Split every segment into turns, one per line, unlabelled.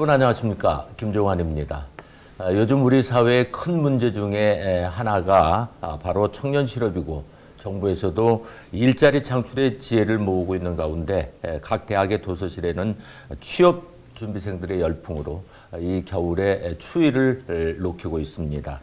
여러분 안녕하십니까? 김종환입니다. 요즘 우리 사회의 큰 문제 중에 하나가 바로 청년 실업이고 정부에서도 일자리 창출의 지혜를 모으고 있는 가운데 각 대학의 도서실에는 취업 준비생들의 열풍으로 이 겨울에 추위를 녹이고 있습니다.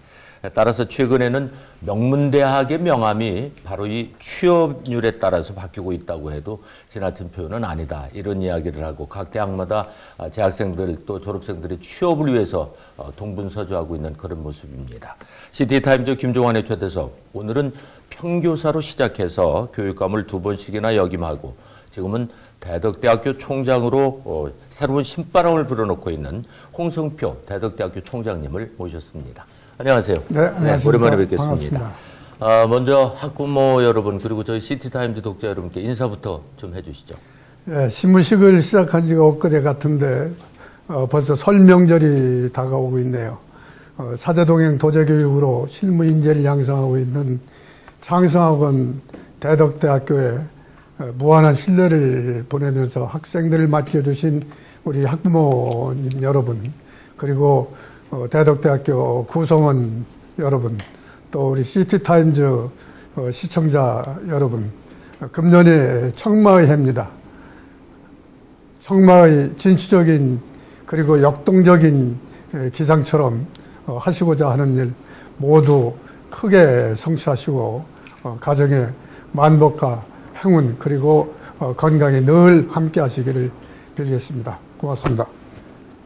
따라서 최근에는 명문대학의 명함이 바로 이 취업률에 따라서 바뀌고 있다고 해도 지나친 표현은 아니다. 이런 이야기를 하고 각 대학마다 재학생들 또 졸업생들이 취업을 위해서 동분서주하고 있는 그런 모습입니다. 시티타임즈 김종환의 초대석, 오늘은 평교사로 시작해서 교육감을 2번씩이나 역임하고 지금은 대덕대학교 총장으로 새로운 신바람을 불어넣고 있는 홍성표 대덕대학교 총장님을 모셨습니다. 안녕하세요.
네, 안녕하십니까.
오랜만에 뵙겠습니다. 먼저 학부모 여러분 그리고 저희 시티타임즈 독자 여러분께 인사부터 좀 해주시죠.
네, 신문식을 시작한 지가 엊그제 같은데 벌써 설 명절이 다가오고 있네요. 사제동행 도제교육으로 실무 인재를 양성하고 있는 창성학원 대덕대학교에 무한한 신뢰를 보내면서 학생들을 맡겨주신 우리 학부모님 여러분, 그리고 대덕대학교 구성원 여러분, 또 우리 시티타임즈 시청자 여러분, 금년에 청마의 해입니다. 청마의 진취적인 그리고 역동적인 기상처럼 하시고자 하는 일 모두 크게 성취하시고 가정의 만복과 행운 그리고 건강에 늘 함께 하시기를 빌겠습니다. 고맙습니다.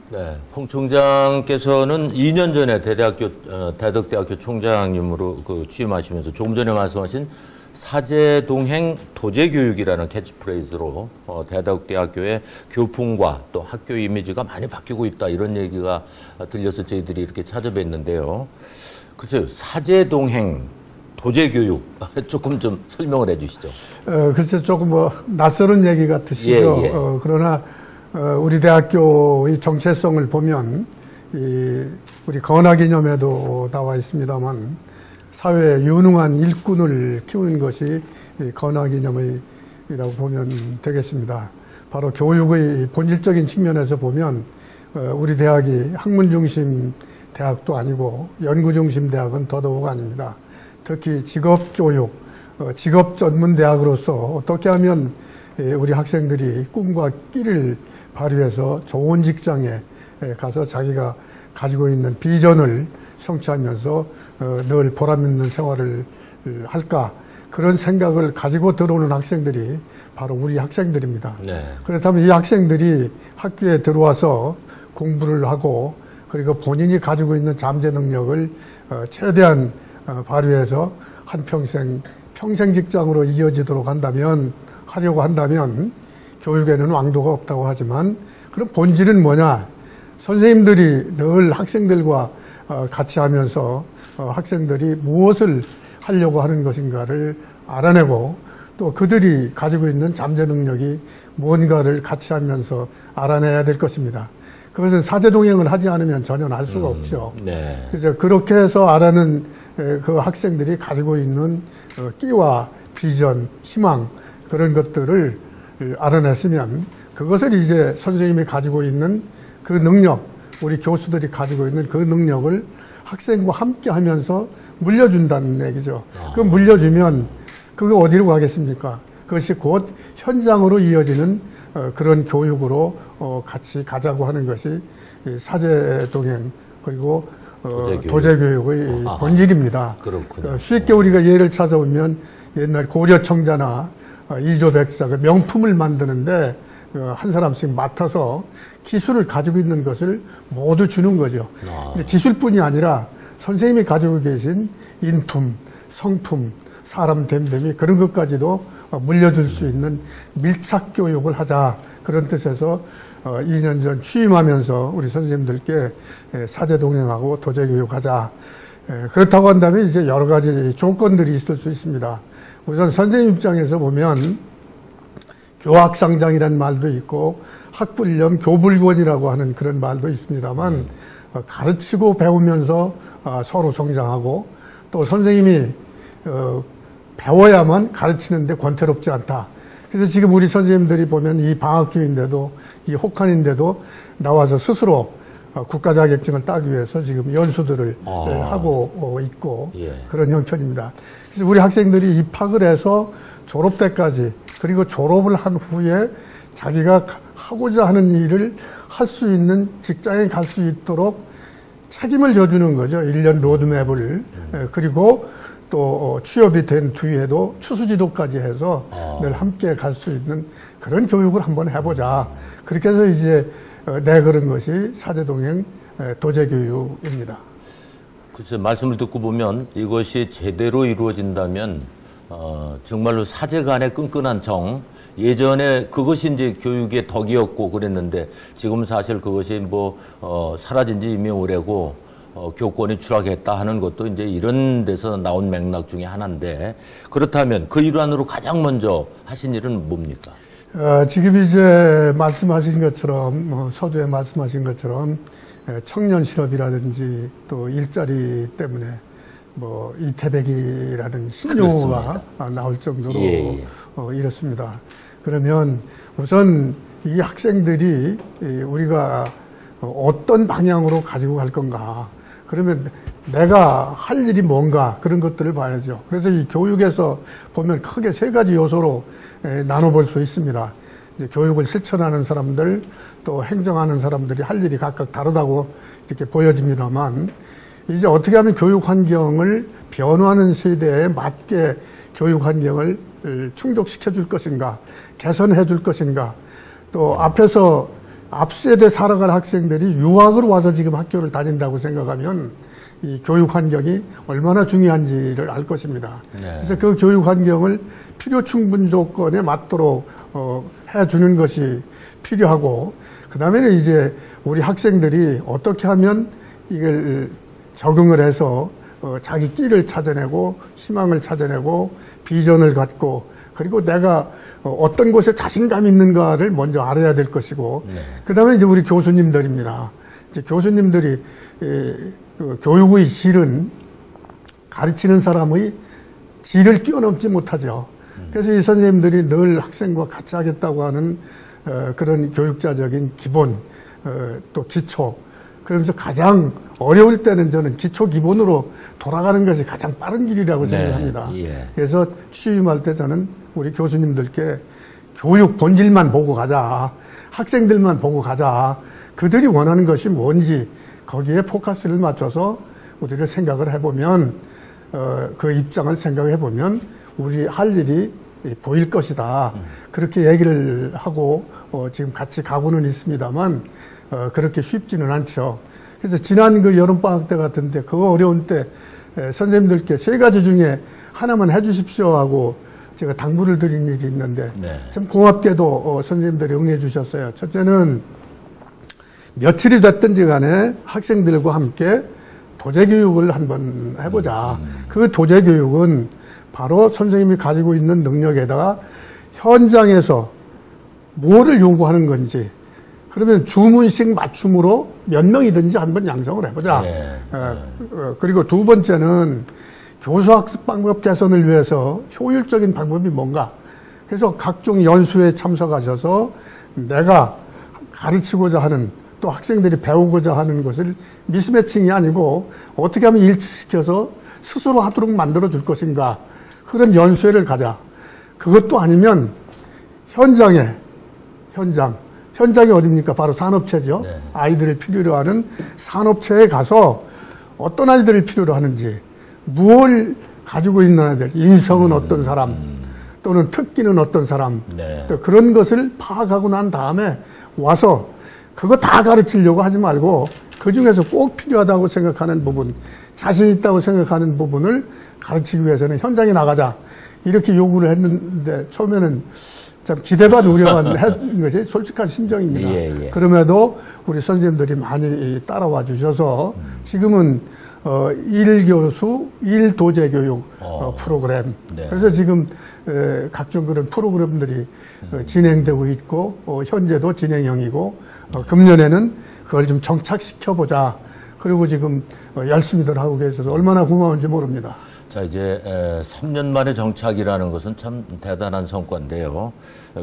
네, 홍 총장께서는 2년 전에 대덕대학교 총장님으로 취임하시면서 조금 전에 말씀하신 사제동행 도제교육이라는 캐치프레이즈로 대덕대학교의 교풍과 또 학교 이미지가 많이 바뀌고 있다 이런 얘기가 들려서 저희들이 이렇게 찾아뵀는데요. 글쎄요, 사제동행 도제교육 조금 좀 설명을 해주시죠.
글쎄 조금 낯설은 얘기 같으시죠.
예.
그러나 우리 대학교의 정체성을 보면 우리 건화기념에도 나와 있습니다만 사회에 유능한 일꾼을 키우는 것이 건화기념이라고 보면 되겠습니다. 바로 교육의 본질적인 측면에서 보면 우리 대학이 학문 중심 대학도 아니고 연구 중심 대학은 더더욱 아닙니다. 특히 직업교육, 직업 전문 대학으로서 어떻게 하면 우리 학생들이 꿈과 끼를 발휘해서 좋은 직장에 가서 자기가 가지고 있는 비전을 성취하면서 늘 보람있는 생활을 할까, 그런 생각을 가지고 들어오는 학생들이 바로 우리 학생들입니다. 네. 그렇다면 이 학생들이 학교에 들어와서 공부를 하고 그리고 본인이 가지고 있는 잠재 능력을 최대한 발휘해서 한평생 직장으로 이어지도록 하려고 한다면 교육에는 왕도가 없다고 하지만 그럼 본질은 뭐냐? 선생님들이 늘 학생들과 같이 하면서 학생들이 무엇을 하려고 하는 것인가를 알아내고 또 그들이 가지고 있는 잠재 능력이 뭔가를 같이 하면서 알아내야 될 것입니다. 그것은 사제동행을 하지 않으면 전혀 알 수가 없죠. 네. 그래서 그렇게 해서 알아낸 그 학생들이 가지고 있는 끼와 비전, 희망 그런 것들을 알아냈으면 그것을 이제 선생님이 가지고 있는 그 능력, 우리 교수들이 가지고 있는 그 능력을 학생과 함께 하면서 물려준다는 얘기죠. 그 물려주면 그거 어디로 가겠습니까? 그것이 곧 현장으로 이어지는 그런 교육으로 같이 가자고 하는 것이 사제동행 그리고 도제교육의 본질입니다. 그렇군요. 쉽게 우리가 예를 찾아보면 옛날 고려청자나 이조백사 그 명품을 만드는데 한 사람씩 맡아서 기술을 가지고 있는 것을 모두 주는 거죠. 기술뿐이 아니라 선생님이 가지고 계신 인품, 성품, 사람 됨됨이 그런 것까지도 물려줄 수 있는 밀착 교육을 하자, 그런 뜻에서 2년 전 취임하면서 우리 선생님들께 사제동행하고 도제교육하자. 그렇다고 한다면 이제 여러 가지 조건들이 있을 수 있습니다. 우선 선생님 입장에서 보면 교학상장이라는 말도 있고 학불념 교불권이라고 하는 그런 말도 있습니다만 가르치고 배우면서 서로 성장하고 또 선생님이 배워야만 가르치는데 권태롭지 않다. 그래서 지금 우리 선생님들이 보면 이 방학 중인데도, 이 혹한인데도 나와서 스스로 국가 자격증을 따기 위해서 지금 연수들을 하고 있고 그런 형편입니다. 그래서 우리 학생들이 입학을 해서 졸업 때까지, 그리고 졸업을 한 후에 자기가 하고자 하는 일을 할 수 있는 직장에 갈 수 있도록 책임을 져주는 거죠. 1년 로드맵을. 그리고 또 취업이 된 뒤에도 추수지도까지 해서 늘 함께 갈 수 있는 그런 교육을 한번 해보자. 그렇게 해서 이제 내걸은 것이 사제동행 도제교육입니다.
글쎄, 말씀을 듣고 보면 이것이 제대로 이루어진다면 정말로 사제 간의 끈끈한 정, 예전에 그것이 이제 교육의 덕이었고 그랬는데 지금 사실 그것이 사라진 지 이미 오래고 교권이 추락했다 하는 것도 이제 이런 데서 나온 맥락 중에 하나인데, 그렇다면 그 일환으로 가장 먼저 하신 일은 뭡니까?
지금 이제 말씀하신 것처럼, 서두에 말씀하신 것처럼 청년 실업이라든지 또 일자리 때문에 이태백이라는 신용어가 나올 정도로 이렇습니다. 그러면 우선 이 학생들이 우리가 어떤 방향으로 가지고 갈 건가, 그러면 내가 할 일이 뭔가, 그런 것들을 봐야죠. 그래서 이 교육에서 보면 크게 세 가지 요소로 나눠볼 수 있습니다. 이제 교육을 실천하는 사람들, 또 행정하는 사람들이 할 일이 각각 다르다고 이렇게 보여집니다만, 이제 어떻게 하면 교육 환경을 변화하는 세대에 맞게 교육 환경을 충족시켜 줄 것인가, 개선해 줄 것인가, 또 앞 세대 살아갈 학생들이 유학을 와서 지금 학교를 다닌다고 생각하면 이 교육 환경이 얼마나 중요한지를 알 것입니다. 그래서 그 교육 환경을 필요 충분 조건에 맞도록 해주는 것이 필요하고, 그 다음에는 이제 우리 학생들이 어떻게 하면 이걸 적응을 해서 자기 끼를 찾아내고 희망을 찾아내고 비전을 갖고, 그리고 내가 어떤 곳에 자신감 있는가를 먼저 알아야 될 것이고, 그 다음에 이제 우리 교수님들입니다. 이제 교수님들이 교육의 질은 가르치는 사람의 질을 뛰어넘지 못하죠. 그래서 이 선생님들이 늘 학생과 같이 하겠다고 하는 그런 교육자적인 기본, 또 기초, 그러면서 가장 어려울 때는 저는 기초 기본으로 돌아가는 것이 가장 빠른 길이라고 생각합니다. 그래서 취임할 때 저는 우리 교수님들께 교육 본질만 보고 가자, 학생들만 보고 가자, 그들이 원하는 것이 뭔지 거기에 포커스를 맞춰서 우리가 생각을 해보면, 그 입장을 생각해보면 우리 할 일이 보일 것이다. 그렇게 얘기를 하고 지금 같이 가고는 있습니다만 그렇게 쉽지는 않죠. 그래서 지난 그 여름방학 때 같은데 그거 어려운 때 선생님들께 세 가지 중에 하나만 해주십시오 하고 제가 당부를 드린 일이 있는데 참 고맙게도 선생님들이 응해 주셨어요. 첫째는 며칠이 됐든지 간에 학생들과 함께 도제교육을 한번 해보자. 그 도제교육은 바로 선생님이 가지고 있는 능력에다가 현장에서 뭐를 요구하는 건지, 그러면 주문식 맞춤으로 몇 명이든지 한번 양성을 해보자. 그리고 두 번째는 교수학습 방법 개선을 위해서 효율적인 방법이 뭔가. 그래서 각종 연수에 참석하셔서 내가 가르치고자 하는, 또 학생들이 배우고자 하는 것을 미스매칭이 아니고 어떻게 하면 일치시켜서 스스로 하도록 만들어 줄 것인가, 그런 연수회를 가자. 그것도 아니면 현장이 어딥니까? 바로 산업체죠. 아이들을 필요로 하는 산업체에 가서 어떤 아이들을 필요로 하는지, 무엇을 가지고 있는 아이들, 인성은 어떤 사람, 또는 특기는 어떤 사람, 또 그런 것을 파악하고 난 다음에 와서 그거 다 가르치려고 하지 말고 그 중에서 꼭 필요하다고 생각하는 부분, 자신 있다고 생각하는 부분을 가르치기 위해서는 현장에 나가자. 이렇게 요구를 했는데 처음에는 참 기대반 우려만 했는 것이 솔직한 심정입니다. 그럼에도 우리 선생님들이 많이 따라와 주셔서 지금은 1교수 1도제교육 프로그램, 그래서 지금 각종 그런 프로그램들이 진행되고 있고 현재도 진행형이고 금년에는 그걸 좀 정착시켜보자. 그리고 지금 열심히들 하고 계셔서 얼마나 고마운지 모릅니다.
자, 이제 3년 만에 정착이라는 것은 참 대단한 성과인데요.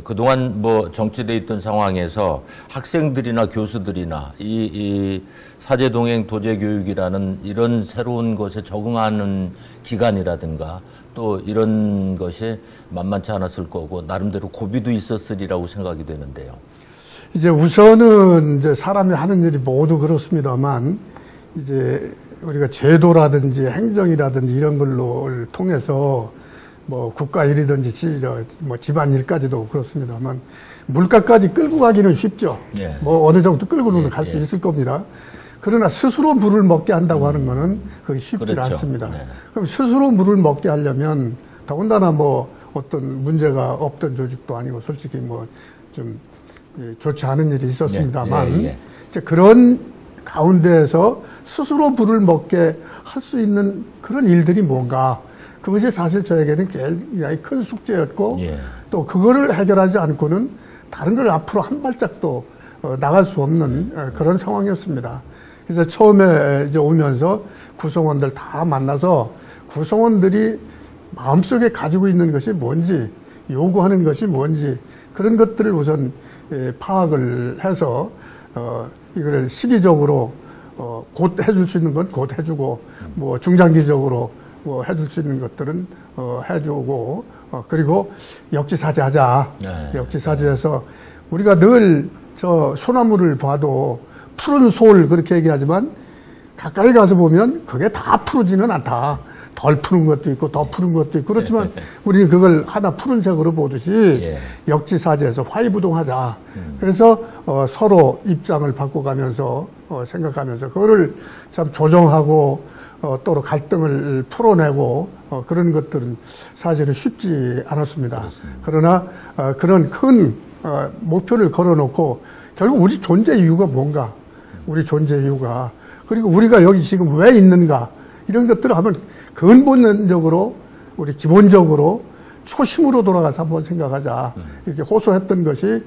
그동안 뭐 정체돼 있던 상황에서 학생들이나 교수들이나 이 사제동행 도제교육이라는 이런 새로운 것에 적응하는 기간이라든가 또 이런 것이 만만치 않았을 거고 나름대로 고비도 있었으리라고 생각이 되는데요.
이제 우선은 이제 사람이 하는 일이 모두 그렇습니다만 이제 우리가 제도라든지 행정이라든지 이런 걸로 통해서 뭐 국가 일이든지 뭐 집안 일까지도 그렇습니다만 물가까지 끌고 가기는 쉽죠. 예. 뭐 어느 정도 끌고는 갈 수 있을 겁니다. 그러나 스스로 물을 먹게 한다고 하는 거는 그게 쉽지 그렇죠. 않습니다. 네. 그럼 스스로 물을 먹게 하려면 더군다나 뭐 어떤 문제가 없던 조직도 아니고 솔직히 뭐 좀 좋지 않은 일이 있었습니다만 이제 그런 가운데에서 스스로 물을 먹게 할 수 있는 그런 일들이 뭔가 그것이 사실 저에게는 굉장히 큰 숙제였고 또 그거를 해결하지 않고는 다른 걸 앞으로 한 발짝도 나갈 수 없는 그런 상황이었습니다. 그래서 처음에 이제 오면서 구성원들 다 만나서 구성원들이 마음속에 가지고 있는 것이 뭔지 요구하는 것이 뭔지 그런 것들을 우선 파악을 해서 이걸 시기적으로 곧 해줄 수 있는 건 곧 해주고 뭐 중장기적으로 뭐 해줄 수 있는 것들은 해주고 그리고 역지사지하자. 역지사지해서 우리가 늘 저 소나무를 봐도 푸른 솔 그렇게 얘기하지만 가까이 가서 보면 그게 다 푸르지는 않다. 덜 푸른 것도 있고 더 푸른 것도 있고 그렇지만 우리는 그걸 하나 푸른색으로 보듯이 역지사지해서 화이부동하자. 그래서 서로 입장을 바꿔가면서 생각하면서 그거를 참 조정하고 또 갈등을 풀어내고 그런 것들은 사실은 쉽지 않았습니다. 그렇습니다. 그러나 그런 큰 목표를 걸어놓고 결국 우리 존재 이유가 뭔가 우리 존재 이유가 그리고 우리가 여기 지금 왜 있는가 이런 것들을 하면 근본적으로 우리 기본적으로 초심으로 돌아가서 한번 생각하자 이렇게 호소했던 것이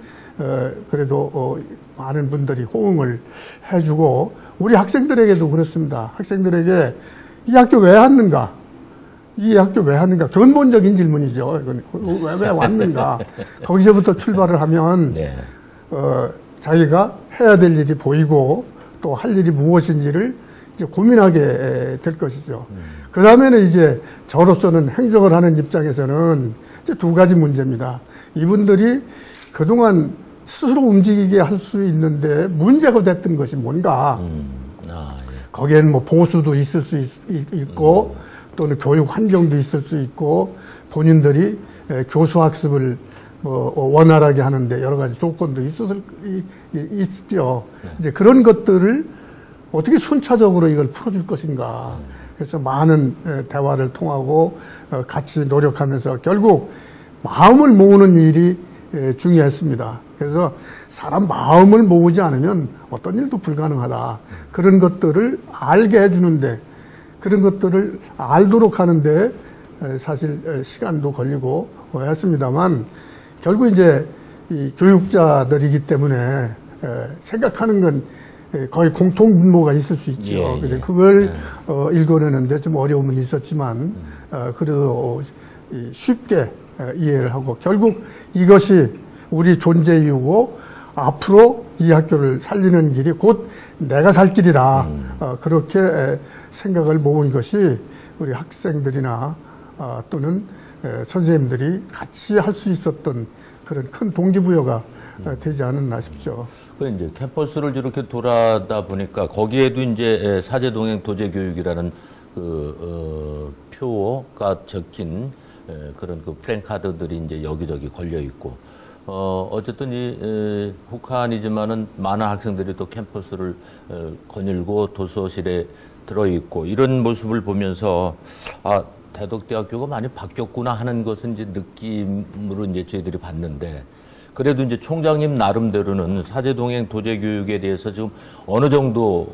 그래도 많은 분들이 호응을 해주고 우리 학생들에게도 그렇습니다. 학생들에게 이 학교 왜 왔는가? 이 학교 왜 왔는가? 근본적인 질문이죠. 왜 왔는가? 거기서부터 출발을 하면 자기가 해야 될 일이 보이고 또 할 일이 무엇인지를 이제 고민하게 될 것이죠. 그 다음에는 이제 저로서는 행정을 하는 입장에서는 이제 두 가지 문제입니다. 이분들이 그동안 스스로 움직이게 할 수 있는데 문제가 됐던 것이 뭔가. 거기에는 뭐 보수도 있을 수 있고 또는 교육 환경도 있을 수 있고 본인들이 교수 학습을 뭐 원활하게 하는데 여러 가지 조건도 있죠. 이제 그런 것들을 어떻게 순차적으로 이걸 풀어줄 것인가. 그래서 많은 대화를 통하고 같이 노력하면서 결국 마음을 모으는 일이 중요했습니다. 그래서 사람 마음을 모으지 않으면 어떤 일도 불가능하다. 그런 것들을 알게 해주는데 그런 것들을 알도록 하는데 사실 시간도 걸리고 했습니다만 결국 이제 이 교육자들이기 때문에 생각하는 건 거의 공통분모가 있을 수 있죠. 근데 그걸 읽어내는데 좀 어려움은 있었지만 그래도 쉽게 이해를 하고 결국 이것이 우리 존재 이유고 앞으로 이 학교를 살리는 길이 곧 내가 살 길이다. 그렇게 생각을 모은 것이 우리 학생들이나 또는 선생님들이 같이 할 수 있었던 그런 큰 동기부여가 되지 않았나 싶죠.
그 이제 캠퍼스를 이렇게 돌아다 보니까 거기에도 이제 사제동행 도제교육이라는 그 표가 적힌 그런 그 플랜카드들이 이제 여기저기 걸려 있고 어쨌든 이 북한이지만은 많은 학생들이 또 캠퍼스를 거닐고 도서실에 들어 있고 이런 모습을 보면서 아 대덕대학교가 많이 바뀌었구나 하는 것은 이제 느낌으로 이제 저희들이 봤는데 그래도 이제 총장님 나름대로는 사제동행 도제교육에 대해서 지금 어느 정도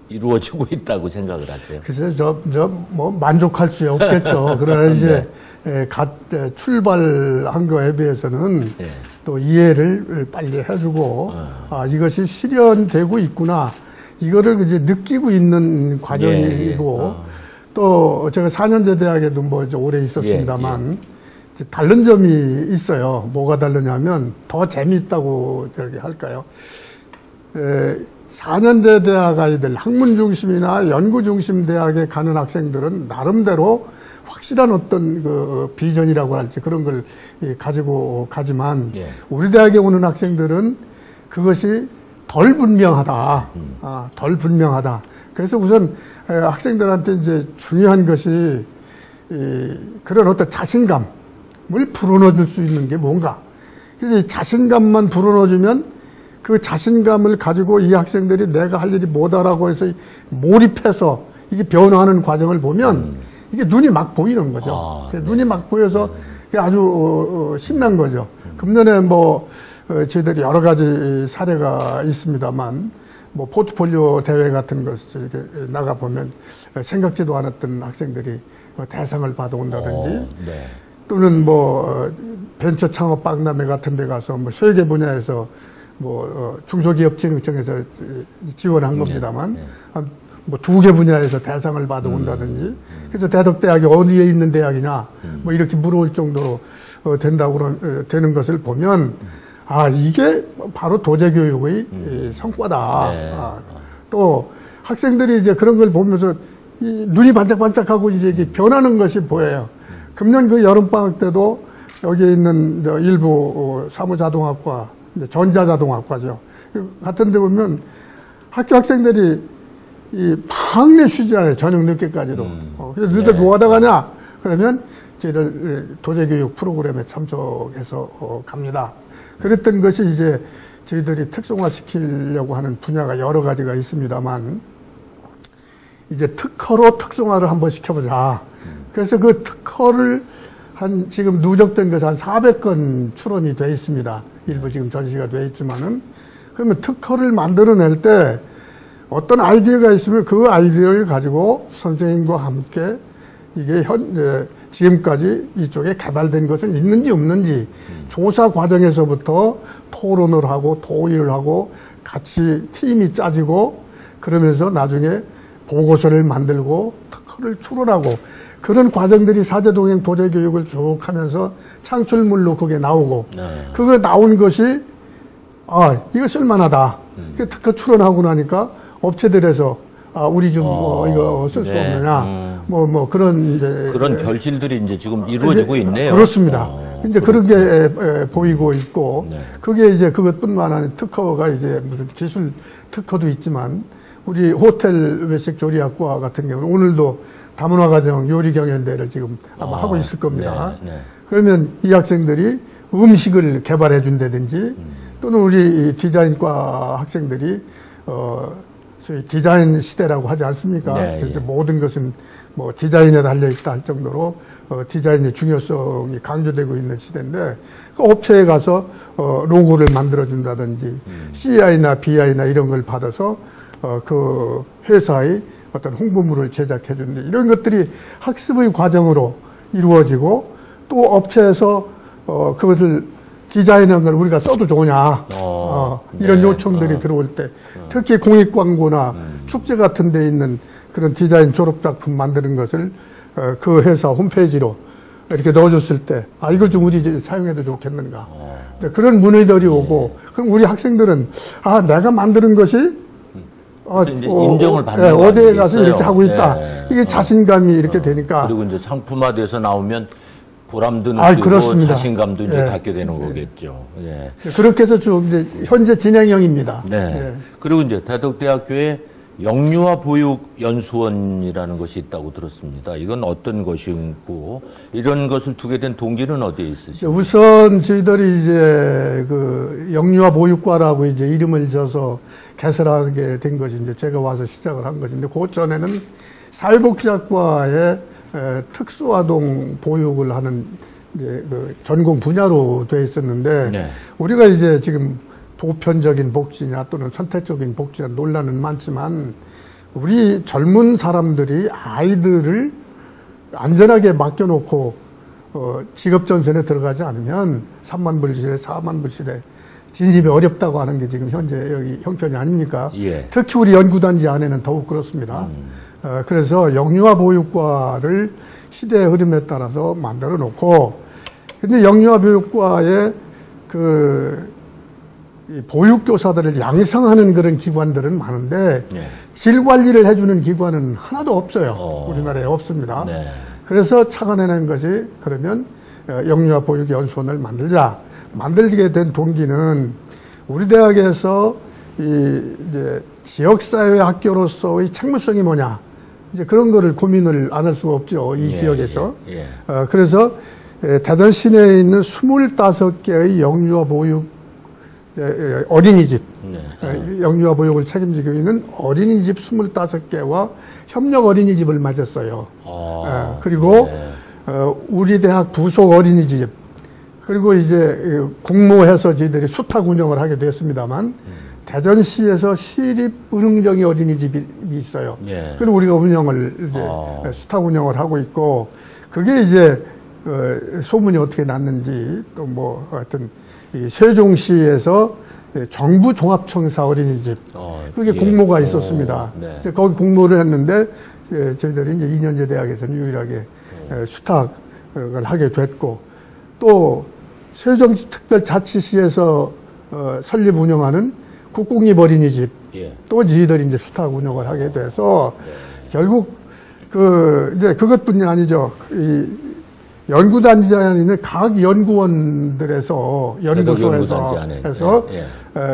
이루어지고 있다고 생각을 하세요?
글쎄요, 뭐 만족할 수 없겠죠. 그러나 이제 출발한 거에 비해서는 또 이해를 빨리 해주고 이것이 실현되고 있구나. 이거를 이제 느끼고 있는 과정이고 또 제가 4년제 대학에도 뭐 이제 오래 있었습니다만 다른 점이 있어요. 뭐가 다르냐면 더 재미있다고 저기 할까요? 4년제 대학 아이들, 학문 중심이나 연구 중심 대학에 가는 학생들은 나름대로 확실한 어떤 그 비전이라고 할지 그런 걸 가지고 가지만 우리 대학에 오는 학생들은 그것이 덜 분명하다. 덜 분명하다. 그래서 우선 학생들한테 이제 중요한 것이 그런 어떤 자신감을 불어넣어줄 수 있는 게 뭔가. 그래서 이 자신감만 불어넣어주면 그 자신감을 가지고 이 학생들이 내가 할 일이 뭐다라고 해서 몰입해서 이게 변화하는 과정을 보면 이게 눈이 막 보이는 거죠. 눈이 막 보여서 아주 신난 거죠. 금년에 뭐 저희들이 여러 가지 사례가 있습니다만 뭐 포트폴리오 대회 같은 것을 이렇게 나가 보면 생각지도 않았던 학생들이 대상을 받아온다든지 또는 뭐 벤처 창업 박람회 같은 데 가서 뭐 설계 분야에서 뭐 중소기업진흥청에서 지원한 겁니다만 뭐 2개 분야에서 대상을 받아온다든지 그래서 대덕대학이 어디에 있는 대학이냐 뭐 이렇게 물어올 정도로 되는 것을 보면 이게 바로 도제교육의 성과다. 또 학생들이 이제 그런 걸 보면서 이 눈이 반짝반짝하고 이제 이게 변하는 것이 보여요. 금년 그 여름방학 때도 여기 있는 일부 사무자동학과, 전자자동학과죠. 같은 데 보면 학교 학생들이 이 방내 쉬지 않아요. 저녁 늦게까지도. 그래서 너희들 뭐 하다 가냐? 그러면 저희들 도제교육 프로그램에 참석해서 갑니다. 그랬던 것이 이제 저희들이 특성화시키려고 하는 분야가 여러 가지가 있습니다만 이제 특허로 특성화를 한번 시켜보자. 그래서 그 특허를 지금 누적된 것이 한 400건 출원이 돼 있습니다. 일부 지금 전시가 돼 있지만은 그러면 특허를 만들어낼 때 어떤 아이디어가 있으면 그 아이디어를 가지고 선생님과 함께 이게 지금까지 이쪽에 개발된 것은 있는지 없는지 조사 과정에서부터 토론을 하고 토의를 하고 같이 팀이 짜지고 그러면서 나중에 보고서를 만들고 특허를 출원하고 그런 과정들이 사제동행 도제교육을 쭉 하면서 창출물로 그게 나오고 그거 나온 것이 이거 쓸만하다. 특허 출원하고 나니까 업체들에서 우리 좀 이거 쓸 수 없느냐 그런 이제
그런 결실들이 이제 지금 이루어지고 있네요.
그렇습니다. 이제 그런 게 보이고 있고 그게 이제 그것뿐만 아니라 특허가 이제 무슨 기술 특허도 있지만 우리 호텔 외식 조리학과 같은 경우는 오늘도 다문화가정 요리경연대회를 지금 아마 하고 있을 겁니다. 그러면 이 학생들이 음식을 개발해 준다든지 또는 우리 디자인과 학생들이 소위 디자인 시대라고 하지 않습니까? 그래서 모든 것은 뭐 디자인에 달려있다 할 정도로 디자인의 중요성이 강조되고 있는 시대인데 그 업체에 가서 로고를 만들어준다든지 CI나 BI나 이런 걸 받아서 그 회사의 어떤 홍보물을 제작해준다 이런 것들이 학습의 과정으로 이루어지고 또 업체에서 그것을 디자인한 걸 우리가 써도 좋으냐 이런 요청들이 들어올 때 특히 공익광고나 축제 같은 데 있는 그런 디자인 졸업작품 만드는 것을 그 회사 홈페이지로 이렇게 넣어줬을 때 이걸 좀 우리 사용해도 좋겠는가 그런 문의들이 오고 그럼 우리 학생들은 내가 만드는 것이
인정을 받는
어디에 가서 이렇게 하고 있다 이게 자신감이 이렇게 되니까
그리고 이제 상품화돼서 나오면 보람도
느끼고
자신감도 이제 갖게 되는 거겠죠.
그렇게 해서 좀 이제 현재 진행형입니다.
그리고 이제 대덕대학교에 영유아 보육 연수원이라는 것이 있다고 들었습니다. 이건 어떤 것이고 이런 것을 두게 된 동기는 어디에 있으시죠?
우선 저희들이 이제 그 영유아 보육과라고 이제 이름을 져서 개설하게 된 것이 이제 제가 와서 시작을 한 것인데 그 전에는 사회복지학과에 특수아동 보육을 하는 이제 그 전공 분야로 돼 있었는데 우리가 이제 지금 보편적인 복지냐 또는 선택적인 복지냐 논란은 많지만 우리 젊은 사람들이 아이들을 안전하게 맡겨놓고 직업전선에 들어가지 않으면 3만 불실에 4만 불실에 진입이 어렵다고 하는 게 지금 현재 여기 형편이 아닙니까? 특히 우리 연구단지 안에는 더욱 그렇습니다. 그래서 영유아 보육과를 시대의 흐름에 따라서 만들어 놓고, 근데 영유아 보육과의 이 보육교사들을 양성하는 그런 기관들은 많은데,
네.
질 관리를 해주는 기관은 하나도 없어요. 우리나라에 없습니다.
네.
그래서 착안해낸 것이, 그러면 영유아 보육연수원을 만들자. 만들게 된 동기는 우리 대학에서 이제 지역사회 학교로서의 책무성이 뭐냐. 이제 그런 거를 고민을 안 할 수가 없죠. 이 지역에서. 그래서 대전 시내에 있는 25개의 영유아 보육 어린이집, 영유아 보육을 책임지고 있는 어린이집 25개와 협력 어린이집을 맺었어요. 그리고 우리 대학 부속 어린이집, 그리고 이제 공모해서 저희들이 수탁 운영을 하게 됐습니다만, 대전시에서 시립은흥정이 어린이집이 있어요. 그리고 우리가 운영을 이제 수탁 운영을 하고 있고, 그게 이제 소문이 어떻게 났는지, 또 뭐 하여튼 이 세종시에서 정부 종합청사 어린이집, 그게 공모가 있었습니다. 이제 거기 공모를 했는데 저희들이 이제 2년제 대학에서는 유일하게 수탁을 하게 됐고, 또 세종특별자치시에서 설립 운영하는 국공립 어린이집, 또 저희들이 이제 수탁 운영을 하게 돼서 결국 이제 그것뿐이 아니죠. 이 연구단지 안에 있는 각 연구원들에서 연구소에서 해서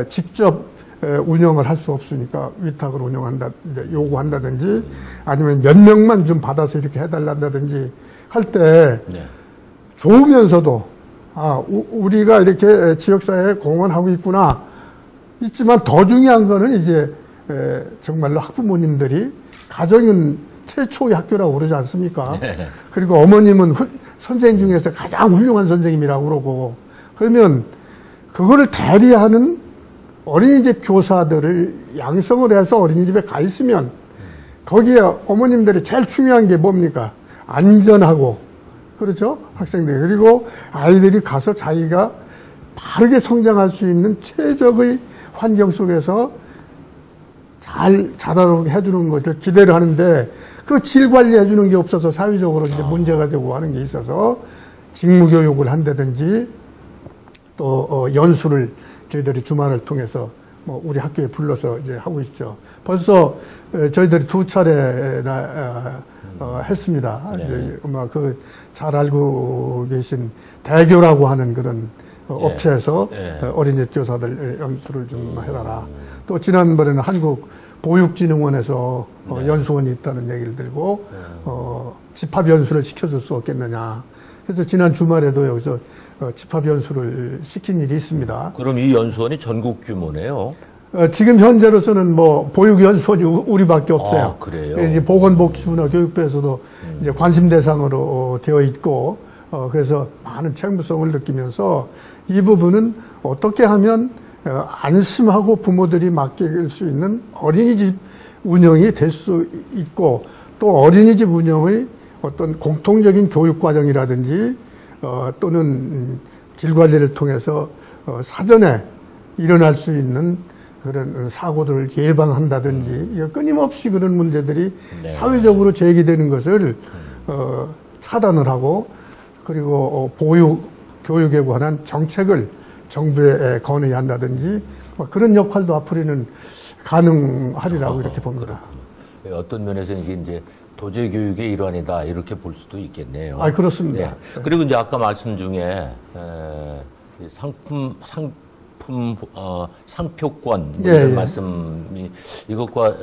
직접 운영을 할 수 없으니까 위탁을 운영한다, 이제 요구한다든지 아니면 몇 명만 좀 받아서 이렇게 해달란다든지 할 때 좋으면서도 우리가 이렇게 지역사회에 공헌하고 있구나. 있지만 더 중요한 거는 이제 정말로 학부모님들이 가정은 최초의 학교라고 그러지 않습니까? 그리고 어머님은 선생님 중에서 가장 훌륭한 선생님이라고 그러고, 그러면 그거를 대리하는 어린이집 교사들을 양성을 해서 어린이집에 가 있으면 거기에 어머님들이 제일 중요한 게 뭡니까? 안전하고, 그렇죠? 학생들. 그리고 아이들이 가서 자기가 바르게 성장할 수 있는 최적의 환경 속에서 잘 자라도록 해주는 것을 기대를 하는데, 그 질 관리해 주는 게 없어서 사회적으로 이제 문제가 되고 하는 게 있어서 직무교육을 한다든지 또 연수를 저희들이 주말을 통해서 뭐 우리 학교에 불러서 이제 하고 있죠. 벌써 저희들이 2차례나 했습니다. 이제 아마 잘 알고 계신 대교라고 하는 그런 업체에서 어린이집 교사들 연수를 좀 해달라. 또 지난번에는 한국보육진흥원에서 연수원이 있다는 얘기를 들고 집합 연수를 시켜줄 수 없겠느냐. 그래서 지난 주말에도 여기서 집합 연수를 시킨 일이 있습니다.
그럼 이 연수원이 전국 규모네요?
지금 현재로서는 뭐 보육 연수원이 우리밖에 없어요.
그래요?
이제 보건복지부나 교육부에서도 이제 관심 대상으로 되어 있고, 그래서 많은 책무성을 느끼면서 이 부분은 어떻게 하면 안심하고 부모들이 맡길 수 있는 어린이집 운영이 될 수 있고, 또 어린이집 운영의 어떤 공통적인 교육과정이라든지 또는 질관리를 통해서 사전에 일어날 수 있는 그런 사고들을 예방한다든지 끊임없이 그런 문제들이 사회적으로 제기되는 것을 차단을 하고, 그리고 교육에 관한 정책을 정부에 건의해야 한다든지 그런 역할도 앞으로는 가능하리라고 이렇게 봅니다.
어떤 면에서는 이게 이제 도제 교육의 일환이다 이렇게 볼 수도 있겠네요.
그렇습니다.
네. 그리고 이제 아까 말씀 중에 상표권 이런 말씀이 이것과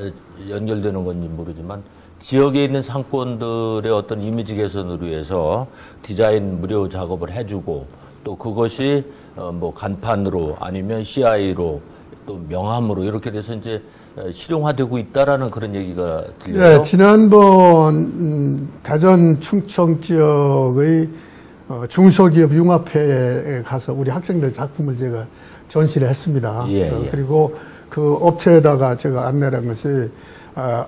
연결되는 건지 모르지만 지역에 있는 상권들의 어떤 이미지 개선을 위해서 디자인 무료 작업을 해주고 또 그것이 뭐 간판으로 아니면 CI로 또 명함으로 이렇게 돼서 이제 실용화되고 있다라는 그런 얘기가 들려요.
지난번 대전 충청 지역의 중소기업 융합회에 가서 우리 학생들 작품을 제가 전시를 했습니다. 그리고 그 업체에다가 제가 안내를 한 것이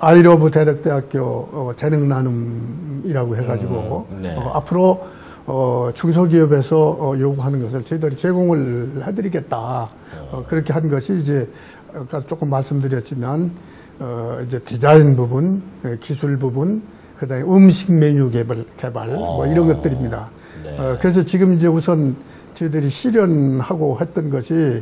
아이러브 대덕대학교 재능나눔이라고 해가지고 앞으로 중소기업에서 요구하는 것을 저희들이 제공을 해드리겠다. 그렇게 한 것이 이제 아까 조금 말씀드렸지만 이제 디자인 부분, 기술 부분, 그다음에 음식 메뉴 개발 뭐 이런 것들입니다.
네.
그래서 지금 이제 우선 저희들이 실현하고 했던 것이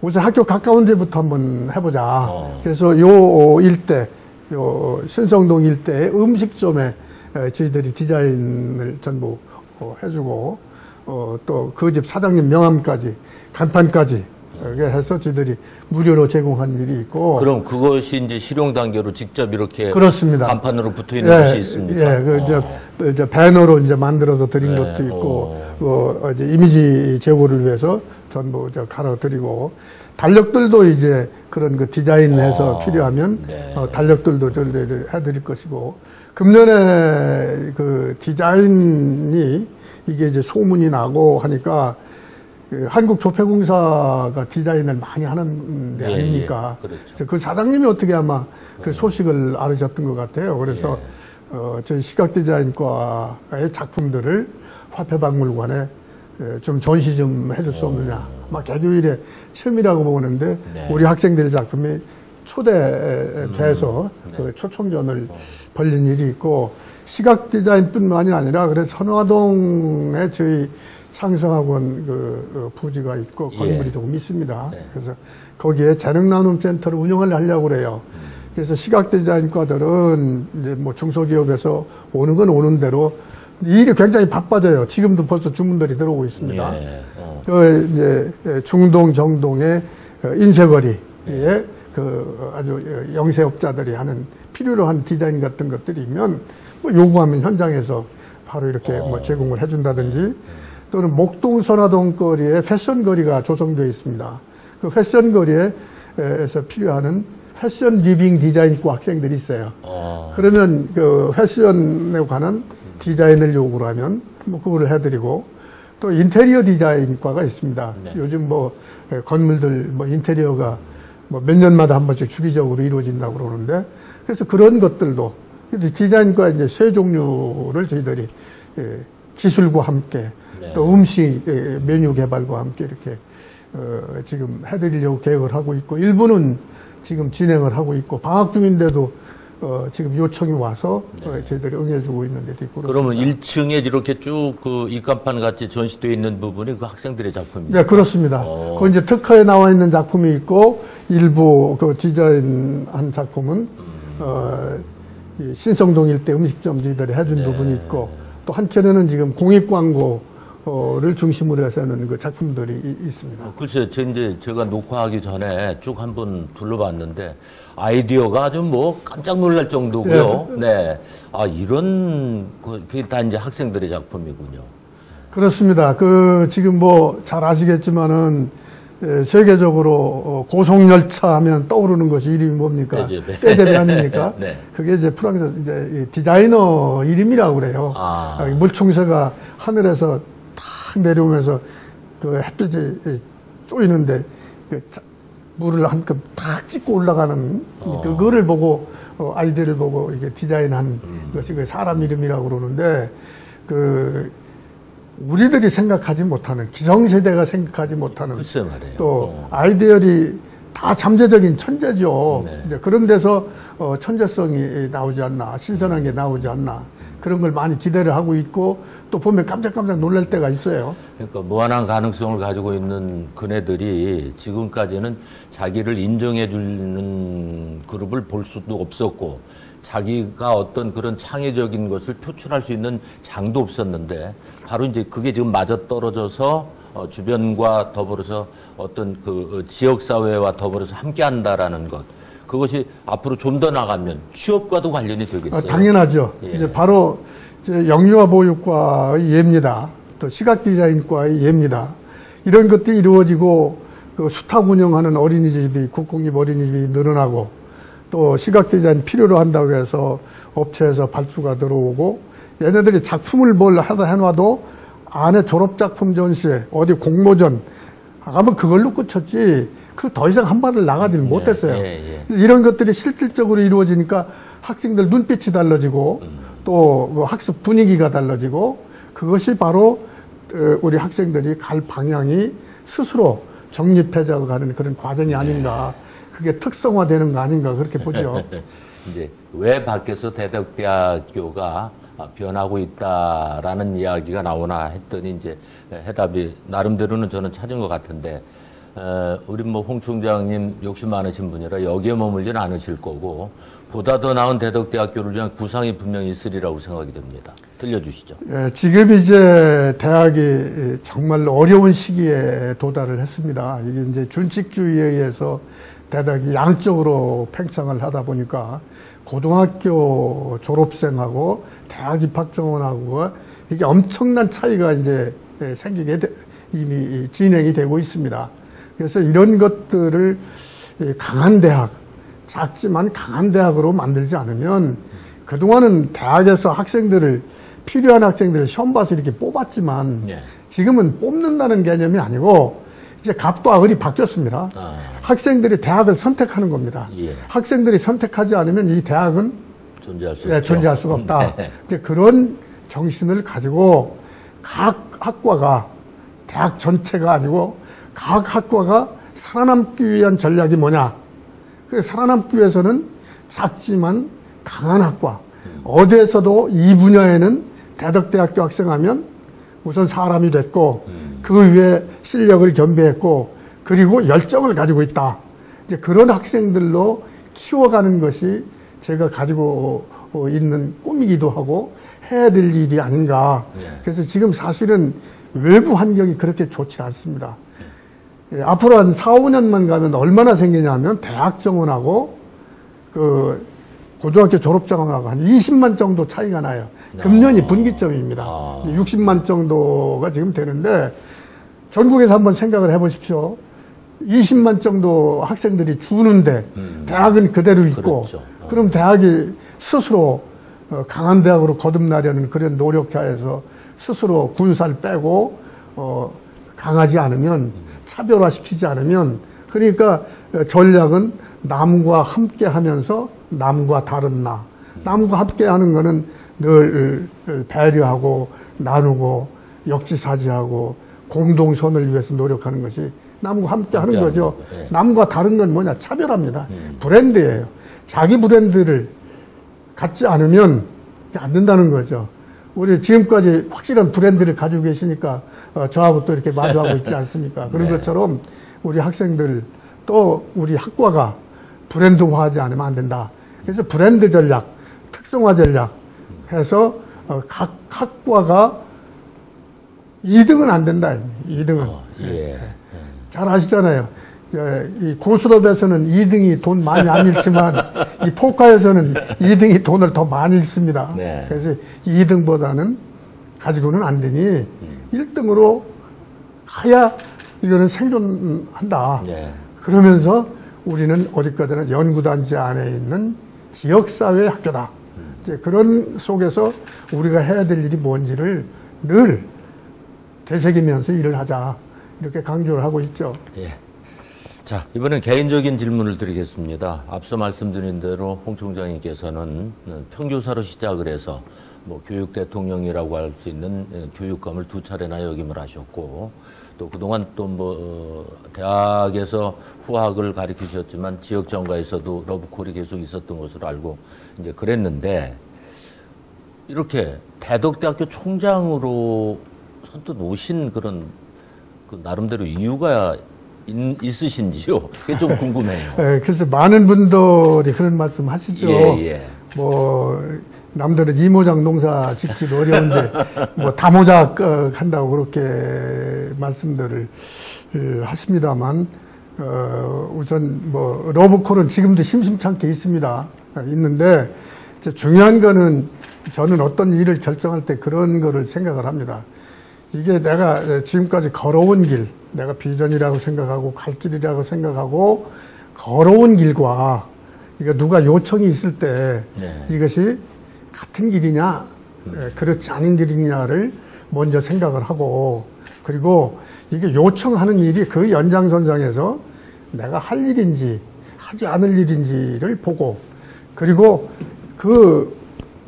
우선 학교 가까운 데부터 한번 해보자. 그래서 요 일대, 요 신성동 일대의 음식점에 저희들이 디자인을 전부 해주고 또 그 집 사장님 명함까지 간판까지 해서 저희들이 무료로 제공한 일이 있고.
그럼 그것이 이제 실용 단계로 직접 이렇게
그렇습니다.
간판으로 붙어 있는 것이 있습니까?
예, 이제 배너로 이제 만들어서 드린 것도 있고, 이제 이미지 제고를 위해서 전부 이제 갈아드리고, 달력들도 이제 그런 그 디자인해서 필요하면 달력들도 저희들이 해드릴 것이고, 금년에 그 디자인이 이게 이제 소문이 나고 하니까 그 한국조폐공사가 디자인을 많이 하는 데 아닙니까?
그렇죠.
그 사장님이 어떻게 아마 그 소식을 알으셨던 것 같아요. 그래서 저희 시각디자인과의 작품들을 화폐박물관에 좀 전시 좀 해줄 수 없느냐. 아마 개교일에 처음이라고 보는데 우리 학생들 작품이 초대돼서 그 초청전을 벌린 일이 있고, 시각디자인뿐만이 아니라 그래서 선화동에 저희 창성학원 그 부지가 있고 건물이 조금 있습니다. 그래서 거기에 재능나눔센터를 운영을 하려고 그래요. 그래서 시각디자인과들은 이제 뭐 중소기업에서 오는 건 오는 대로 일이 굉장히 바빠져요. 지금도 벌써 주문들이 들어오고 있습니다. 그 이제 중동, 정동의 인쇄거리에 그 아주 영세업자들이 하는 필요로 한 디자인 같은 것들이면 뭐 요구하면 현장에서 바로 이렇게 뭐 제공을 해준다든지, 또는 목동 선화동 거리에 패션 거리가 조성되어 있습니다. 그 패션 거리에서 필요한 패션 리빙 디자인과 학생들이 있어요. 그러면 그 패션에 관한 디자인을 요구를 하면 뭐 그거를 해드리고, 또 인테리어 디자인과가 있습니다. 요즘 뭐 건물들 뭐 인테리어가 뭐 몇 년마다 한 번씩 주기적으로 이루어진다고 그러는데, 그래서 그런 것들도 디자인과 이제 세 종류를 저희들이 기술과 함께 또 음식 메뉴 개발과 함께 이렇게 지금 해드리려고 계획을 하고 있고, 일부는 지금 진행을 하고 있고, 방학 중인데도 지금 요청이 와서 저희들이 응해주고 있는 데도 있고.
그러면 1층에 이렇게 쭉 그 입간판 같이 전시되어 있는 부분이 그 학생들의 작품입니다.
네, 그렇습니다. 그 이제 특허에 나와 있는 작품이 있고, 일부 그 디자인한 작품은 이 신성동 일대 음식점 저희들이 해준 부분이 있고, 또 한켠에는 지금 공익광고를 중심으로 해서 하는 그 작품들이 있습니다.
글쎄요, 이제 제가 녹화하기 전에 쭉 한번 둘러봤는데 아이디어가 아주 뭐 깜짝 놀랄 정도고요. 네. 아, 이런, 그게 다 이제 학생들의 작품이군요.
그렇습니다. 그, 지금 뭐 잘 아시겠지만은 세계적으로 고속열차 하면 떠오르는 것이 이름이 뭡니까? 떼제베 아닙니까? 그게 이제 프랑스 이제 디자이너 이름이라고 그래요. 물총새가 하늘에서 탁 내려오면서 그 햇빛이 쪼이는데 그 물을 한 컵 탁 찍고 올라가는 그거를 보고 아이디어를 보고 이게 디자인한 것이 그 사람 이름이라고 그러는데, 그 우리들이 생각하지 못하는, 기성세대가 생각하지 못하는 또 아이디어이 다 잠재적인 천재죠. 이제 그런 데서 천재성이 나오지 않나, 신선한 게 나오지 않나, 그런 걸 많이 기대를 하고 있고, 또 보면 깜짝깜짝 놀랄 때가 있어요.
그러니까 무한한 가능성을 가지고 있는 그네들이 지금까지는 자기를 인정해 주는 그룹을 볼 수도 없었고, 자기가 어떤 그런 창의적인 것을 표출할 수 있는 장도 없었는데, 바로 이제 그게 지금 맞아 떨어져서 주변과 더불어서 어떤 그 지역사회와 더불어서 함께 한다라는 것, 그것이 앞으로 좀 더 나가면 취업과도 관련이 되겠어요?
당연하죠. 이제 바로 이제 영유아보육과의 예입니다. 또 시각디자인과의 예입니다. 이런 것들이 이루어지고, 그 수탁 운영하는 어린이집이, 국공립 어린이집이 늘어나고, 또 시각디자인 필요로 한다고 해서 업체에서 발주가 들어오고, 얘네들이 작품을 뭘 하다 해놔도 안에 졸업작품 전시회, 어디 공모전 하면 그걸로 끝쳤지, 그 더 이상 한반을 나가지는 못했어요. 이런 것들이 실질적으로 이루어지니까 학생들 눈빛이 달라지고, 또 학습 분위기가 달라지고, 그것이 바로 우리 학생들이 갈 방향이 스스로 정립해져 가는 그런 과정이 아닌가, 그게 특성화되는 거 아닌가 그렇게 보죠.
이제 왜 밖에서 대덕대학교가 변하고 있다라는 이야기가 나오나 했더니 이제 해답이 나름대로는 저는 찾은 것 같은데, 우리 뭐 홍 총장님 욕심 많으신 분이라 여기에 머물진 않으실 거고 보다 더 나은 대덕대학교를 위한 구상이 분명히 있으리라고 생각이 됩니다. 들려주시죠.
예, 지금 이제 대학이 정말 어려운 시기에 도달을 했습니다. 이게 이제 준칙주의에 의해서 대학이 양적으로 팽창을 하다 보니까 고등학교 졸업생하고 대학 입학 정원하고 이게 엄청난 차이가 이제 생기게 이미 진행이 되고 있습니다. 그래서 이런 것들을 강한 대학, 작지만 강한 대학으로 만들지 않으면 그동안은 대학에서 학생들을 필요한 학생들을 시험 봐서 이렇게 뽑았지만 지금은 뽑는다는 개념이 아니고 이제 갑과 을이 바뀌었습니다. 학생들이 대학을 선택하는 겁니다. 학생들이 선택하지 않으면 이 대학은 존재할 수가 없다. 그런 정신을 가지고 각 학과가 대학 전체가 아니고 각 학과가 살아남기 위한 전략이 뭐냐. 그래서 살아남기 위해서는 작지만 강한 학과. 어디에서도 이 분야에는 대덕대학교 학생하면 우선 사람이 됐고 그 위에 실력을 겸비했고 그리고 열정을 가지고 있다. 이제 그런 학생들로 키워가는 것이 제가 가지고 있는 꿈이기도 하고 해야 될 일이 아닌가. 그래서 지금 사실은 외부 환경이 그렇게 좋지 않습니다. 앞으로 한 4, 5년만 가면 얼마나 생기냐면 대학 정원하고 그 고등학교 졸업 정원하고 한 20만 정도 차이가 나요. 금년이 분기점입니다. 60만 정도가 지금 되는데 전국에서 한번 생각을 해보십시오. 20만 정도 학생들이 주는데 대학은 그대로 있고 그럼 대학이 스스로 강한 대학으로 거듭나려는 그런 노력하에서 스스로 군살 빼고 강하지 않으면 차별화시키지 않으면 그러니까 전략은 남과 함께 하면서 남과 다른 나. 남과 함께 하는 거는 늘 배려하고 나누고 역지사지하고 공동선을 위해서 노력하는 것이 남과 함께 하는 거죠. 남과 다른 건 뭐냐? 차별합니다. 브랜드예요. 자기 브랜드를 갖지 않으면 안 된다는 거죠. 우리 지금까지 확실한 브랜드를 가지고 계시니까 저하고 또 이렇게 마주하고 있지 않습니까? 그런 것처럼 우리 학생들 또 우리 학과가 브랜드화하지 않으면 안 된다. 그래서 브랜드 전략, 특성화 전략 해서 각 학과가 2등은 안 된다. 2등은. 잘 아시잖아요. 이 고스톱에서는 2등이 돈 많이 안 잃지만 이 포카에서는 2등이 돈을 더 많이 잃습니다. 그래서 2등보다는 가지고는 안 되니 1등으로 가야 이거는 생존한다. 그러면서 우리는 어디까지나 연구단지 안에 있는 지역사회 학교다. 이제 그런 속에서 우리가 해야 될 일이 뭔지를 늘 되새기면서 일을 하자. 이렇게 강조를 하고 있죠.
자, 이번엔 개인적인 질문을 드리겠습니다. 앞서 말씀드린 대로 홍 총장님께서는 평교사로 시작을 해서 뭐 교육 대통령이라고 할 수 있는 교육감을 2차례나 역임을 하셨고 또 그동안 또 뭐 대학에서 후학을 가르치셨지만 지역 정가에서도 러브콜이 계속 있었던 것으로 알고 이제 그랬는데 이렇게 대덕대학교 총장으로 선뜻 오신 그런 그 나름대로 이유가 있으신지요? 그게 좀 궁금해요.
그래서 많은 분들이 그런 말씀 하시죠. 뭐, 남들은 이모작 농사 짓기도 어려운데, 뭐, 다모작 한다고 그렇게 말씀들을 하십니다만, 우선 뭐, 러브콜은 지금도 심심찮게 있습니다. 있는데, 중요한 거는 저는 어떤 일을 결정할 때 그런 거를 생각을 합니다. 이게 내가 지금까지 걸어온 길, 내가 비전이라고 생각하고 갈 길이라고 생각하고 걸어온 길과 이거 누가 요청이 있을 때 이것이 같은 길이냐 그렇지 않은 길이냐를 먼저 생각을 하고 그리고 이게 요청하는 일이 그 연장선상에서 내가 할 일인지 하지 않을 일인지를 보고 그리고 그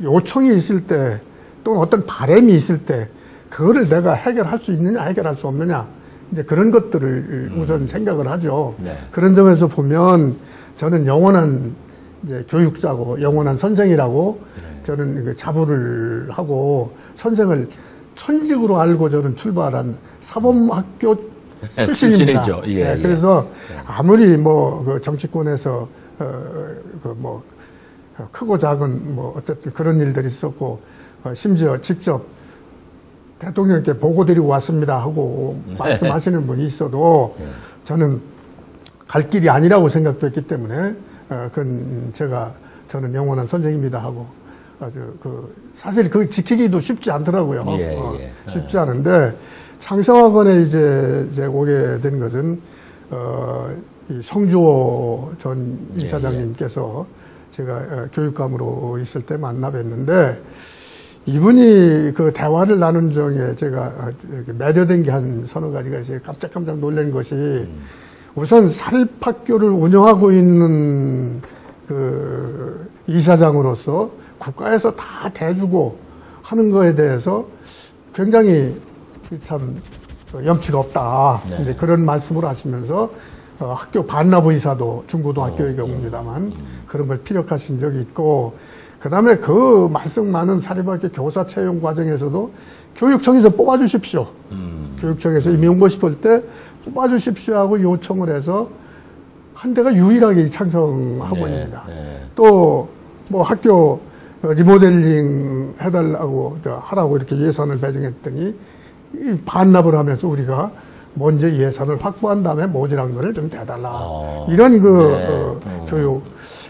요청이 있을 때 또는 어떤 바람이 있을 때 그거를 내가 해결할 수 있느냐 해결할 수 없느냐 이제 그런 것들을 우선 생각을 하죠. 그런 점에서 보면 저는 영원한 이제 교육자고 영원한 선생이라고 저는 그 자부를 하고 선생을 천직으로 알고 저는 출발한 사범학교 출신입니다.
출신이죠. 예, 예.
그래서 아무리 뭐 그 정치권에서 그 뭐 크고 작은 뭐 어쨌든 그런 일들이 있었고 심지어 직접 대통령께 보고 드리고 왔습니다 하고 말씀하시는 분이 있어도 저는 갈 길이 아니라고 생각됐기 때문에 그건 저는 영원한 선생입니다 하고 아주 사실 그 지키기도 쉽지 않더라고요. 쉽지 않은데 창성학원에 이제 오게 된 것은 이 성주호 전 이사장님께서 제가 교육감으로 있을 때 만나 뵀는데 이분이 그 대화를 나눈 중에 제가 매료된 게 한 서너 가지가 있어요. 깜짝깜짝 놀란 것이 우선 사립학교를 운영하고 있는 그 이사장으로서 국가에서 다 대주고 하는 거에 대해서 굉장히 참 염치가 없다.
네.
이제 그런 말씀을 하시면서 학교 반납의사도 중고등학교의 경우입니다만 그런 걸 피력하신 적이 있고 그 다음에 그 말씀 많은 사립학교 교사 채용 과정에서도 교육청에서 뽑아주십시오. 교육청에서 임용고 싶을 때 뽑아주십시오 하고 요청을 해서 한 대가 유일하게 창성학원입니다. 또 뭐 학교 리모델링 해달라고 하라고 이렇게 예산을 배정했더니 반납을 하면서 우리가 먼저 예산을 확보한 다음에 모자란 거를 좀 대달라. 이런 교육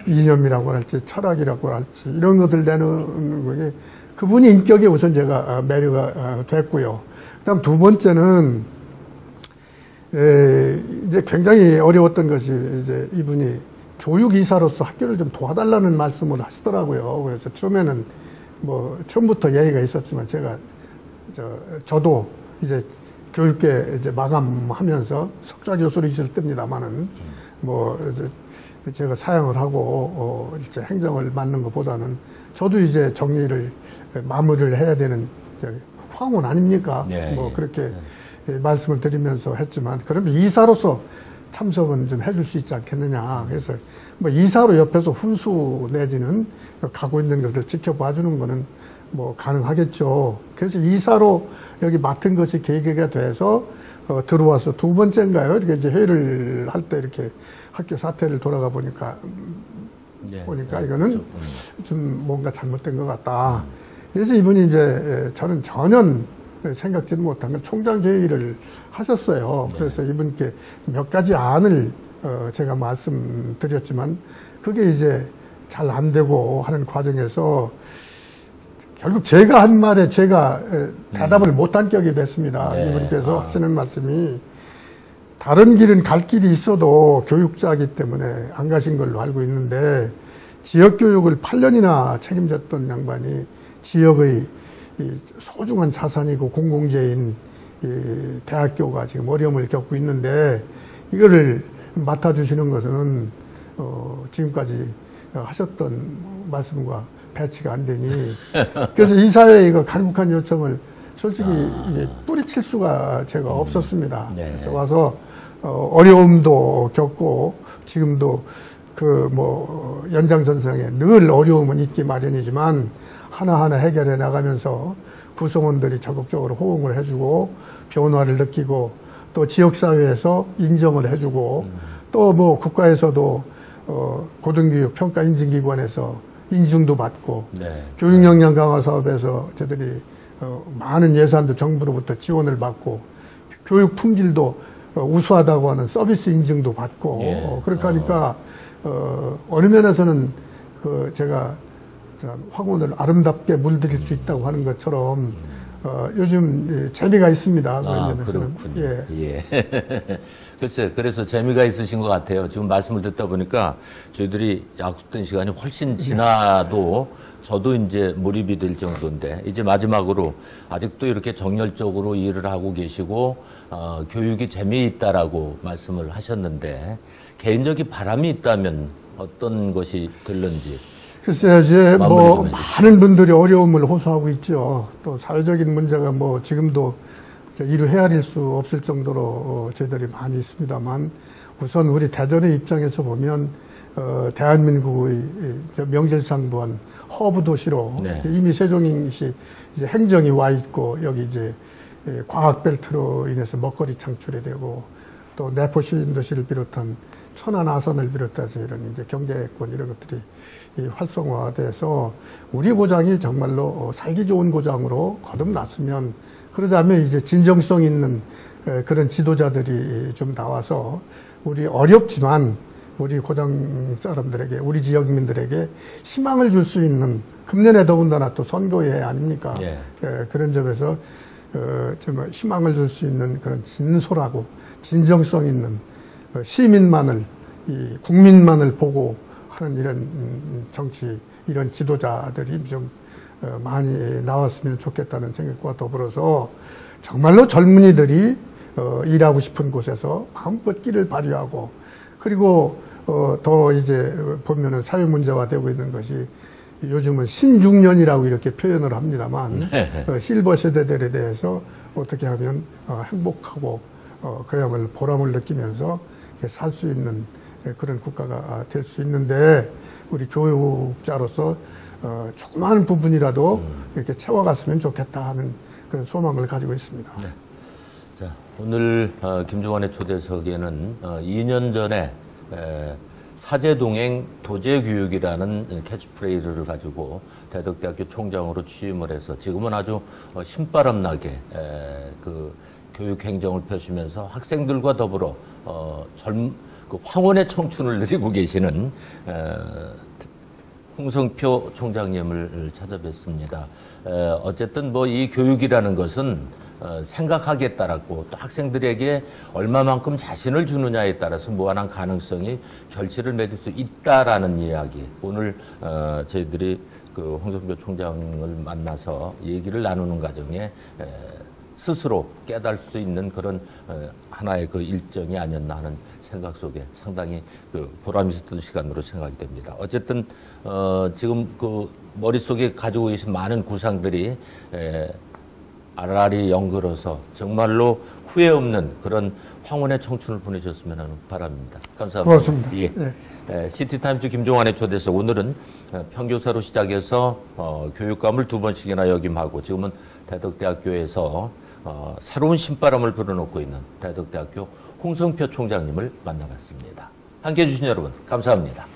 이념이라고 할지 철학이라고 할지 이런 것들 내는 거에 그분이 인격에 우선 제가 매료가 됐고요. 그다음 두 번째는 이제 굉장히 어려웠던 것이 이제 이분이 교육이사로서 학교를 좀 도와달라는 말씀을 하시더라고요. 그래서 처음에는 뭐 처음부터 예의가 있었지만 저도 이제 교육계 이제 마감하면서 석좌 교수로 있을 때입니다만은 뭐 이제 제가 사양을 하고 이제 행정을 맡는 것보다는 저도 이제 정리를 마무리를 해야 되는 황혼 아닙니까? 뭐 그렇게 말씀을 드리면서 했지만 그러면 이사로서 참석은 좀 해줄 수 있지 않겠느냐. 그래서 뭐 이사로 옆에서 훈수 내지는 가고 있는 것을 지켜봐 주는 거는 뭐 가능하겠죠. 그래서 이사로 여기 맡은 것이 계기가 돼서 들어와서 두 번째인가요? 이렇게 이제 회의를 할 때 이렇게 학교 사태를 돌아가 보니까 이거는 좀 뭔가 잘못된 것 같다. 그래서 이분이 이제 저는 전혀 생각지도 못한 걸 총장 제의를 하셨어요. 그래서 이분께 몇 가지 안을 제가 말씀드렸지만 그게 이제 잘 안 되고 하는 과정에서 결국 제가 한 말에 제가 대답을 못한 격이 됐습니다. 이분께서 하시는 말씀이 다른 길은 갈 길이 있어도 교육자이기 때문에 안 가신 걸로 알고 있는데 지역교육을 8년이나 책임졌던 양반이 지역의 이 소중한 자산이고 공공재인 이 대학교가 지금 어려움을 겪고 있는데 이거를 맡아주시는 것은 지금까지 하셨던 말씀과 배치가 안 되니 그래서 이사회에 이거 간곡한 요청을 솔직히 이게 뿌리칠 수가 제가 없었습니다. 그래서 와서 어려움도 겪고 지금도 그 뭐 연장선상에 늘 어려움은 있기 마련이지만 하나하나 해결해 나가면서 구성원들이 적극적으로 호응을 해주고 변화를 느끼고 또 지역사회에서 인정을 해주고 또 뭐 국가에서도 고등교육 평가 인증기관에서 인증도 받고 교육 역량 강화 사업에서 저들이 많은 예산도 정부로부터 지원을 받고 교육 품질도 우수하다고 하는 서비스 인증도 받고 그렇게 하니까 어느 면에서는 제가 황혼을 아름답게 물들일 수 있다고 하는 것처럼 요즘 재미가 있습니다.
그렇군요. 글쎄, 그래서 재미가 있으신 것 같아요. 지금 말씀을 듣다 보니까 저희들이 약속된 시간이 훨씬 지나도 저도 이제 몰입이 될 정도인데 이제 마지막으로 아직도 이렇게 정열적으로 일을 하고 계시고 교육이 재미있다라고 말씀을 하셨는데 개인적인 바람이 있다면 어떤 것이 들는지.
글쎄요, 이제 뭐 많은 분들이 어려움을 호소하고 있죠. 또 사회적인 문제가 뭐 지금도 이루 헤아릴 수 없을 정도로 저희들이 많이 있습니다만 우선 우리 대전의 입장에서 보면 대한민국의 저 명실상부한 허브 도시로
네.
이미 세종시 이제 행정이 와 있고 여기 이제 과학벨트로 인해서 먹거리 창출이 되고 또 내포 신도시를 비롯한 천안 아산을 비롯해서 이런 이제 경제권 이런 것들이 활성화돼서 우리 고장이 정말로 살기 좋은 고장으로 거듭났으면, 그러자면 이제 진정성 있는 그런 지도자들이 좀 나와서 우리 어렵지만 우리 고장 사람들에게, 우리 지역민들에게 희망을 줄 수 있는, 금년에 더군다나 또 선거회 아닙니까?
예.
그런 점에서 정말 희망을 줄 수 있는 그런 진솔하고 진정성 있는 시민만을, 이 국민만을 보고 하는 이런 정치, 이런 지도자들이 좀 많이 나왔으면 좋겠다는 생각과 더불어서 정말로 젊은이들이 일하고 싶은 곳에서 마음껏 끼를 발휘하고, 그리고 더 이제 보면은 사회 문제화 되고 있는 것이 요즘은 신중년이라고 이렇게 표현을 합니다만 실버 세대들에 대해서 어떻게 하면 행복하고 그야말로 보람을 느끼면서 살 수 있는 그런 국가가 될 수 있는데, 우리 교육자로서 조그마한 부분이라도 이렇게 채워갔으면 좋겠다 하는 그런 소망을 가지고 있습니다.
네. 자, 오늘 김종환의 초대석에는 2년 전에 사제동행 도제교육이라는 캐치프레이즈를 가지고 대덕대학교 총장으로 취임을 해서 지금은 아주 신바람나게 그 교육행정을 펴시면서 학생들과 더불어 그 황혼의 청춘을 누리고 계시는 홍성표 총장님을 찾아뵙습니다. 어쨌든 뭐 이 교육이라는 것은 생각하기에 따랐고 또 학생들에게 얼마만큼 자신을 주느냐에 따라서 무한한 가능성이 결실을 맺을 수 있다라는 이야기. 오늘 저희들이 그 홍성표 총장을 만나서 얘기를 나누는 과정에 스스로 깨달을 수 있는 그런 하나의 그 일정이 아니었나 하는 생각 속에 상당히 그 보람 있었던 시간으로 생각이 됩니다. 어쨌든 지금 그 머릿속에 가지고 계신 많은 구상들이 알알이 연결어서 정말로 후회 없는 그런 황혼의 청춘을 보내셨으면 하는 바람입니다. 감사합니다.
고맙습니다.
예.
네.
시티타임즈 김종환의 초대석, 오늘은 평교사로 시작해서 교육감을 2번씩이나 역임하고 지금은 대덕대학교에서 새로운 신바람을 불어넣고 있는 대덕대학교 홍성표 총장님을 만나봤습니다. 함께해 주신 여러분 감사합니다.